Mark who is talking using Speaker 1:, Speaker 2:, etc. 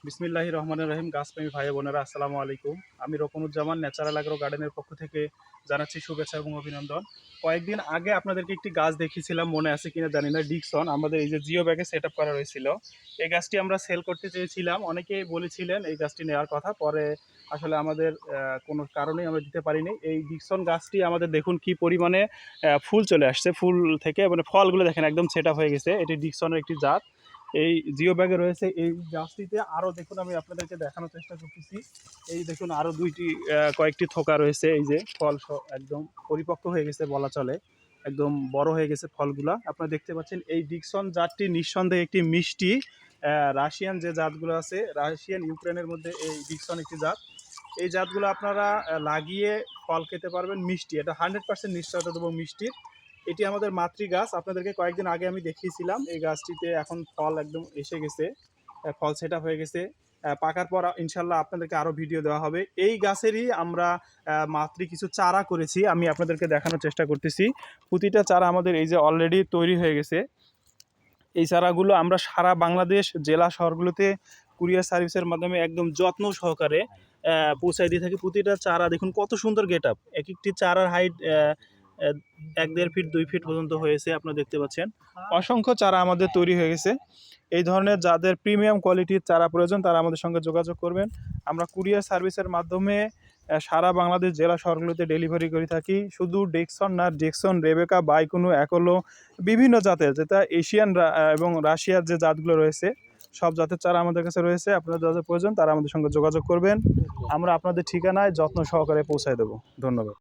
Speaker 1: বিসমিল্লাহির রহমানির রহিম। গাছপ্রেমী ভাই বোনেরা, আসসালামু আলাইকুম। আমি রোকনুজ্জামান ন্যাচারাল অ্যাগ্রো গার্ডেনের পক্ষ থেকে জানাচ্ছি শুভেচ্ছা এবং অভিনন্দন। কয়েকদিন আগে আপনাদেরকে একটি গাছ দেখিয়েছিলাম, মনে আছে কিনা জানি না, ডিকসন। আমাদের এই যে জিও ব্যাগে সেট আপ করা হয়েছিল, এই গাছটি আমরা সেল করতে চেয়েছিলাম। অনেকেই বলেছিলেন এই গাছটি নেওয়ার কথা, পরে আসলে আমাদের কোনো কারণেই আমরা দিতে পারিনি। এই ডিকসন গাছটি আমাদের দেখুন কি পরিমাণে ফুল চলে আসছে। ফুল থেকে মানে ফলগুলো দেখেন একদম সেট আপ হয়ে গেছে। এটি ডিকসনের একটি জাত, এই জিও ব্যাগে রয়েছে। এই গাছটিতে আরও দেখুন, আমি আপনাদেরকে দেখানোর চেষ্টা করতেছি। এই দেখুন আরও কয়েকটি থোকা রয়েছে। এই যে ফল একদম পরিপক্ক হয়ে গেছে বলা চলে, একদম বড় হয়ে গেছে ফলগুলা। আপনারা দেখতে পাচ্ছেন এই ডিকসন জাতটি নিঃসন্দেহে একটি মিষ্টি। রাশিয়ান যে জাতগুলো আছে, রাশিয়ান ইউক্রেনের মধ্যে এই ডিকসন একটি জাত। এই জাতগুলো আপনারা লাগিয়ে ফল খেতে পারবেন মিষ্টি, এটা 100% নিশ্চয়তা দেবো মিষ্টির। এটি আমাদের মাতৃ গাছ, আপনাদেরকে কয়েকদিন আগে আমি দেখিয়েছিলাম। এই গাছটিতে এখন ফল একদম এসে গেছে, ফল সেট আপ হয়ে গেছে। পাকার পর ইনশাল্লাহ আপনাদেরকে আরও ভিডিও দেওয়া হবে। এই গাছেরই আমরা মাতৃ কিছু চারা করেছি, আমি আপনাদেরকে দেখানোর চেষ্টা করতেছি। প্রতিটা চারা আমাদের এই যে অলরেডি তৈরি হয়ে গেছে। এই চারাগুলো আমরা সারা বাংলাদেশ জেলা শহরগুলোতে কুরিয়ার সার্ভিসের মাধ্যমে একদম যত্ন সহকারে পৌঁছায় দিয়ে থাকি। প্রতিটা চারা দেখুন কত সুন্দর গেট আপ। এক একটি চারার হাইট 1-1.5 ফিট 2 ফিট পর্যন্ত হয়েছে, আপনারা দেখতে পাচ্ছেন। অসংখ্য চারা আমাদের তৈরি হয়ে গেছে। এই ধরনের যাদের প্রিমিয়াম কোয়ালিটির চারা প্রয়োজন তারা আমাদের সঙ্গে যোগাযোগ করবেন। আমরা কুরিয়ার সার্ভিসের মাধ্যমে সারা বাংলাদেশ জেলা শহরগুলোতে ডেলিভারি করে থাকি। শুধু ডিকসন না, ডিকসন, রেবেকা, বাইকুনো, অ্যাকোলো, বিভিন্ন জাতের, যেটা এশিয়ান এবং রাশিয়ার যে জাতগুলো রয়েছে সব জাতের চারা আমাদের কাছে রয়েছে। আপনাদের যাদের প্রয়োজন তারা আমাদের সঙ্গে যোগাযোগ করবেন। আমরা আপনাদের ঠিকানায় যত্ন সহকারে পৌঁছায় দেবো। ধন্যবাদ।